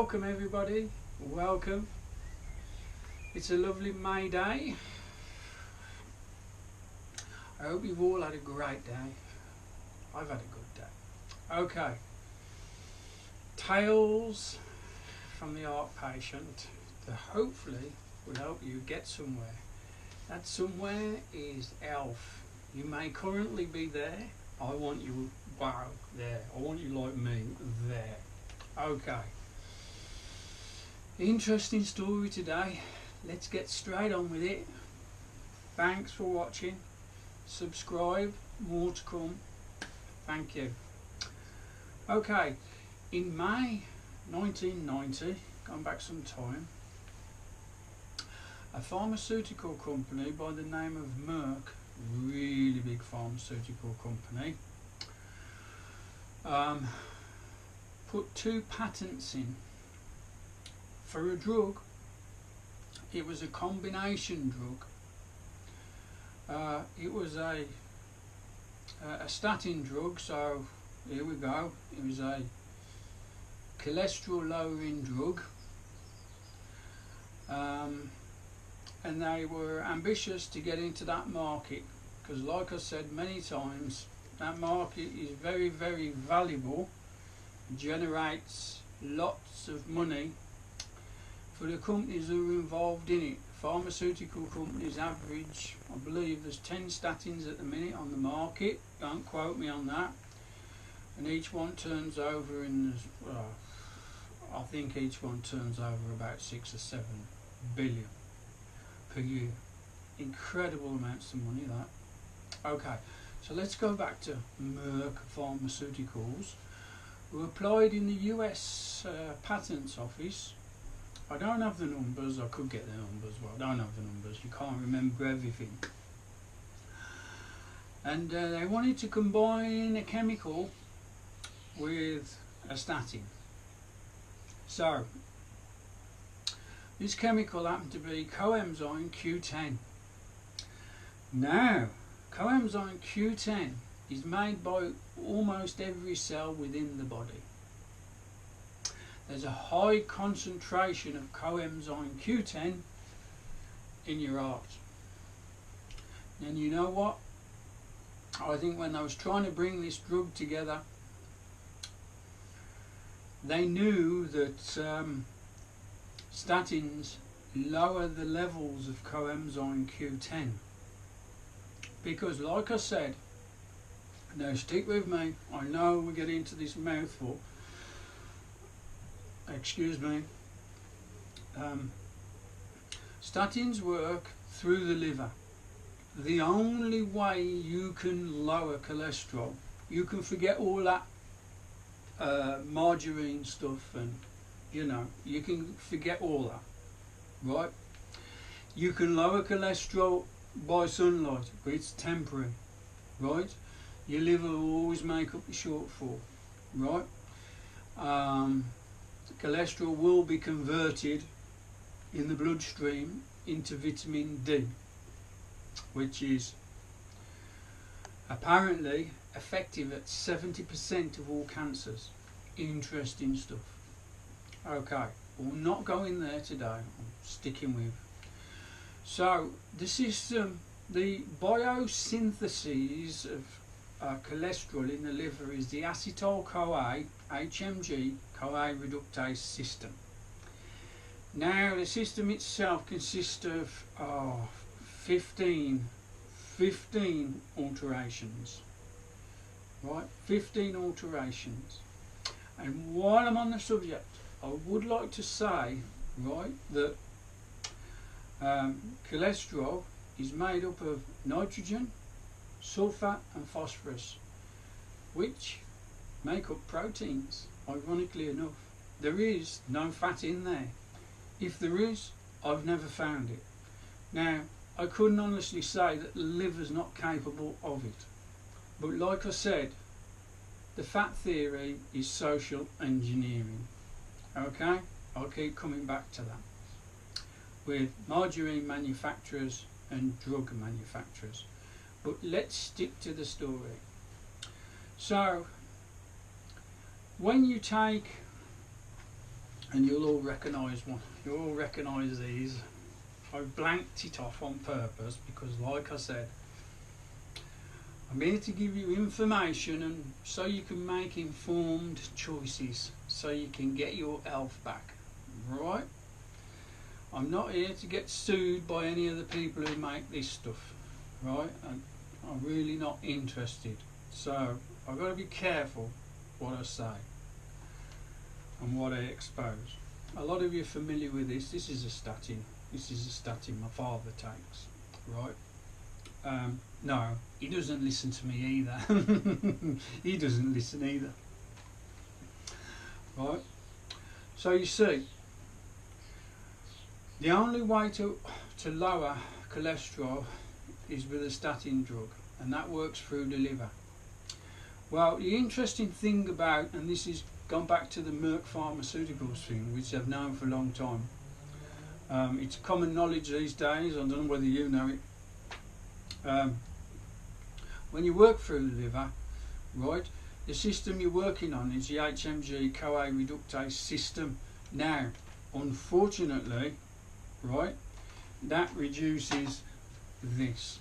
Welcome everybody, welcome. It's a lovely May day. I hope you've all had a great day. I've had a good day. Okay, tales from the art patient that hopefully will help you get somewhere. That somewhere is ELF. You may currently be there. I want you, wow, there. I want you like me, there. Okay. Interesting story today. Let's get straight on with it. Thanks for watching. Subscribe, more to come. Thank you. Okay, in May 1990, going back some time, a pharmaceutical company by the name of Merck, really big pharmaceutical company, put 2 patents in for a drug. It was a combination drug. It was a statin drug, so here we go. It was a cholesterol lowering drug, and they were ambitious to get into that market because, like I said many times, that market is very, very valuable, generates lots of money for the companies who are involved in it. Pharmaceutical companies average, I believe there's 10 statins at the minute on the market, don't quote me on that, and each one turns over in, I think each one turns over about 6 or 7 billion per year. Incredible amounts of money, that. Okay, so let's go back to Merck Pharmaceuticals, who applied in the US Patents Office. I don't have the numbers. I could get the numbers, but I don't have the numbers. You can't remember everything. And they wanted to combine a chemical with a statin. So this chemical happened to be Coenzyme Q10. Now, Coenzyme Q10 is made by almost every cell within the body. There's a high concentration of Coenzyme Q10 in your heart. And you know what? I think when I was trying to bring this drug together, they knew that statins lower the levels of Coenzyme Q10. Because, like I said, now stick with me, I know we get into this mouthful. Excuse me. Statins work through the liver. The only way you can lower cholesterol, you can forget all that margarine stuff, and you know, you can forget all that, right? You can lower cholesterol by sunlight, but it's temporary, right? Your liver will always make up the shortfall, right? Cholesterol will be converted in the bloodstream into vitamin D, which is apparently effective at 70% of all cancers. Interesting stuff. Okay, we'll not go in there today. I'm sticking with. So the system, the biosynthesis of cholesterol in the liver is the acetyl-CoA, HMG, CoA reductase system. Now the system itself consists of 15 alterations, right? 15 alterations. And while I'm on the subject, I would like to say, right, that cholesterol is made up of nitrogen, sulfur and phosphorus, which make up proteins. Ironically enough, there is no fat in there. If there is, I've never found it. Now, I couldn't honestly say that the liver's not capable of it, but like I said, the fat theory is social engineering. Okay, I'll keep coming back to that with margarine manufacturers and drug manufacturers, but let's stick to the story. So when you take and you'll all recognise one. You'll all recognise these. I blanked it off on purpose because, like I said, I'm here to give you information and so you can make informed choices, so you can get your health back, right? I'm not here to get sued by any of the people who make this stuff, right? And I'm really not interested. So I've got to be careful what I say and what I expose. A lot of you are familiar with this. This is a statin. This is a statin my father takes, right? No, he doesn't listen to me either. He doesn't listen either. Right? So you see, the only way to lower cholesterol is with a statin drug, and that works through the liver. Well, the interesting thing about, and this is gone back to the Merck Pharmaceuticals thing, which I've known for a long time. It's common knowledge these days. I don't know whether you know it. When you work through the liver, right, the system you're working on is the HMG-CoA reductase system. Now, unfortunately, right, that reduces this.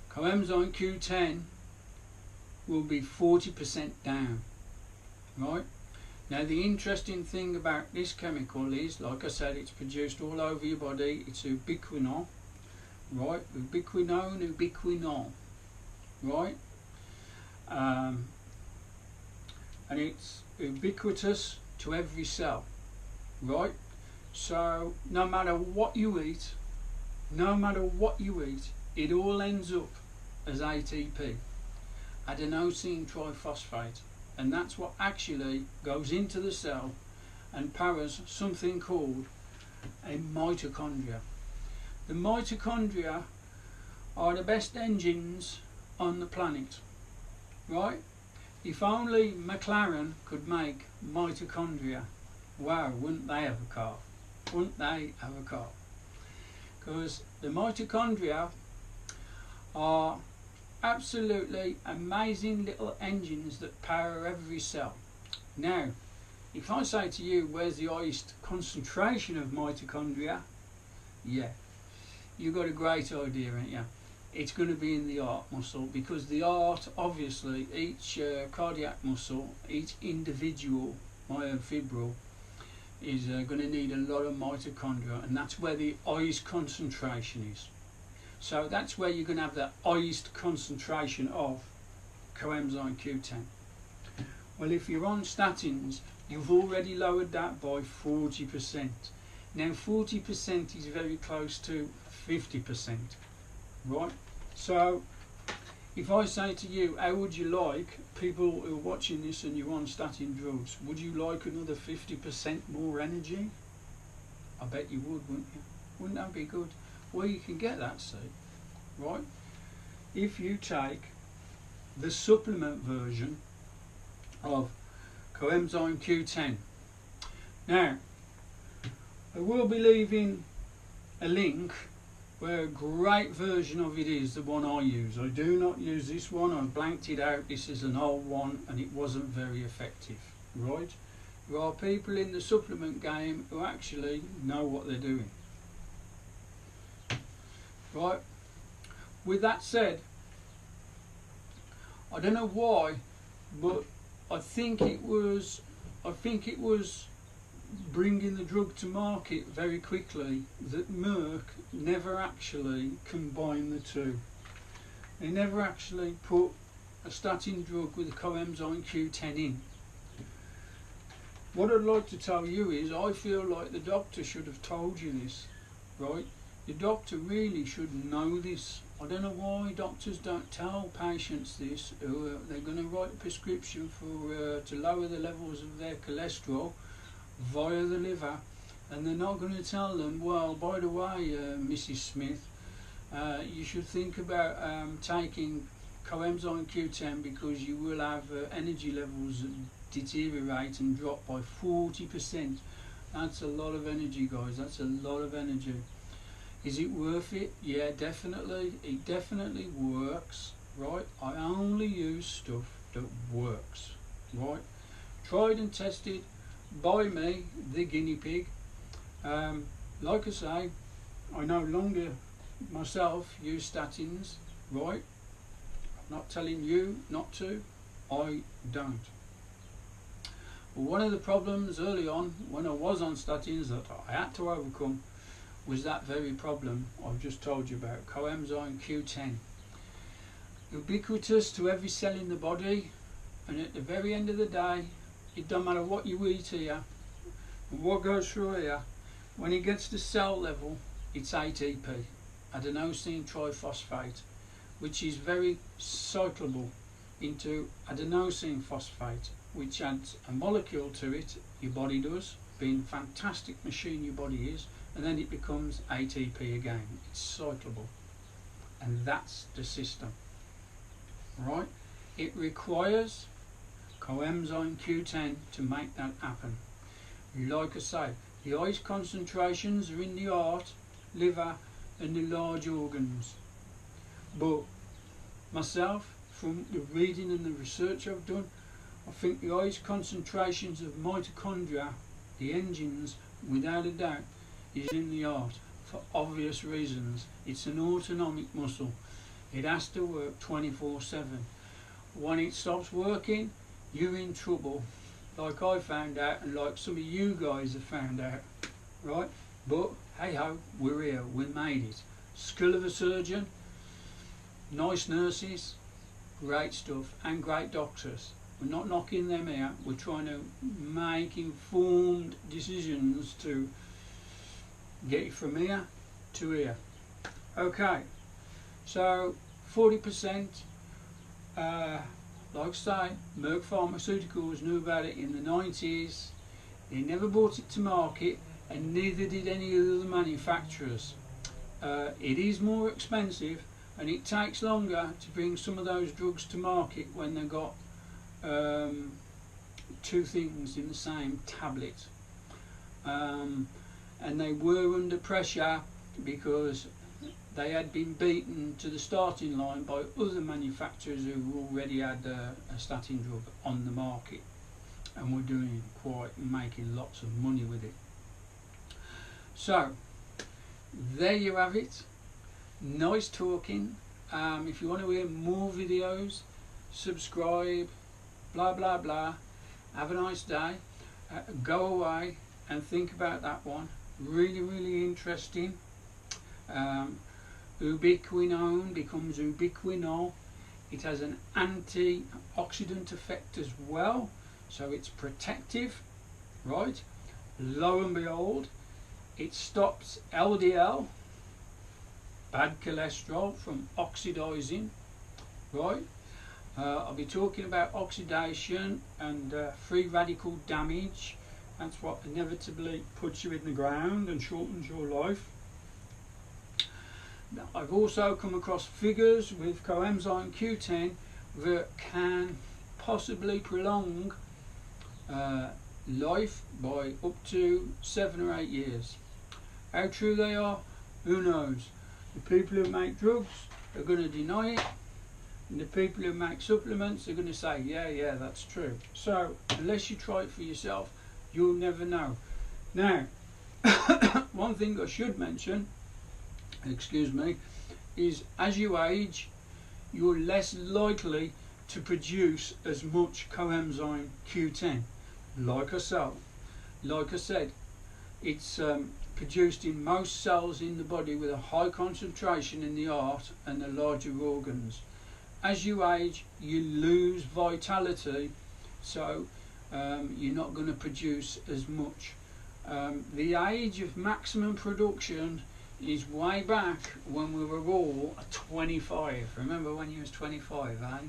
Coenzyme Q10 will be 40% down, right? Now, the interesting thing about this chemical is, like I said, it's produced all over your body. It's ubiquinol, right? Ubiquinol, right? And it's ubiquitous to every cell, right? So no matter what you eat, it all ends up as ATP, adenosine triphosphate, and that's what actually goes into the cell and powers something called a mitochondria. The mitochondria are the best engines on the planet, right? If only McLaren could make mitochondria, wow, wouldn't they have a car? Wouldn't they have a car? Because the mitochondria are absolutely amazing little engines that power every cell. Now, if I say to you, where's the highest concentration of mitochondria? Yeah, you've got a great idea, ain't you? It's going to be in the heart muscle, because the heart, obviously, each cardiac muscle, each individual myofibril is going to need a lot of mitochondria, and that's where the highest concentration is. So that's where you're going to have the highest concentration of coenzyme Q10. Well, if you're on statins, you've already lowered that by 40%. Now 40% is very close to 50%, right? So if I say to you, how would you like, people who are watching this and you're on statin drugs, would you like another 50% more energy? I bet you would, wouldn't you? Wouldn't that be good? Well, you can get that, see, right? If you take the supplement version of coenzyme Q10. Now, I will be leaving a link where a great version of it is, the one I use. I do not use this one, I blanked it out. This is an old one and it wasn't very effective, right? There are people in the supplement game who actually know what they're doing. Right, with that said, I don't know why, but I think it was bringing the drug to market very quickly that Merck never actually combined the two. They never actually put a statin drug with a coenzyme Q10 in. What I'd like to tell you is, I feel like the doctor should have told you this, right? The doctor really should know this. I don't know why doctors don't tell patients this. They're going to write a prescription for to lower the levels of their cholesterol via the liver, and they're not going to tell them, well, by the way, Mrs. Smith, you should think about taking coenzyme Q10 because you will have energy levels that deteriorate and drop by 40%. That's a lot of energy, guys. That's a lot of energy. Is it worth it? Yeah, definitely. It definitely works, right? I only use stuff that works, right? tried and tested by me, the guinea pig. Like I say, I no longer myself use statins, right? I'm not telling you not to, I don't. One of the problems early on when I was on statins that I had to overcome was that very problem I've just told you about, coenzyme Q10. Ubiquitous to every cell in the body, and at the very end of the day, it don't matter what you eat here and what goes through here, when it gets to cell level, it's ATP, adenosine triphosphate, which is very cyclable into adenosine phosphate, which adds a molecule to it, your body does, being a fantastic machine your body is, and then it becomes ATP again. It's cyclable, and that's the system, right? It requires coenzyme Q10 to make that happen. Like I say, the highest concentrations are in the heart, liver and the large organs, but myself, from the reading and the research I've done, I think the highest concentrations of mitochondria, the engines, without a doubt, is in the heart, for obvious reasons. It's an autonomic muscle. It has to work 24/7. When it stops working, you're in trouble, like I found out and like some of you guys have found out, right? But hey ho, we're here, we made it. Skill of a surgeon, nice nurses, great stuff, and great doctors. We're not knocking them out, we're trying to make informed decisions to get you from here to here. Okay, so 40%, like I say, Merck Pharmaceuticals knew about it in the 90s. They never brought it to market, and neither did any of the manufacturers. It is more expensive, and it takes longer to bring some of those drugs to market when they've got two things in the same tablet. And they were under pressure because they had been beaten to the starting line by other manufacturers who already had a statin drug on the market and were doing making lots of money with it. So there you have it. Nice talking. If you want to hear more videos, subscribe, blah blah blah. Have a nice day. Go away and think about that one. Really interesting. Ubiquinone becomes ubiquinol. It has an antioxidant effect as well, so it's protective, right? Lo and behold, it stops LDL, bad cholesterol, from oxidizing, right? I'll be talking about oxidation and free radical damage. That's what inevitably puts you in the ground and shortens your life. Now, I've also come across figures with coenzyme Q10 that can possibly prolong life by up to 7 or 8 years. How true they are, who knows? The people who make drugs are going to deny it, and the people who make supplements are going to say, yeah, that's true. So unless you try it for yourself, you'll never know. Now, one thing I should mention, excuse me, is as you age, you're less likely to produce as much coenzyme Q10. Like I said, it's produced in most cells in the body with a high concentration in the heart and the larger organs. As you age, you lose vitality, so you're not going to produce as much. The age of maximum production is way back when we were all 25. Remember when you was 25, eh?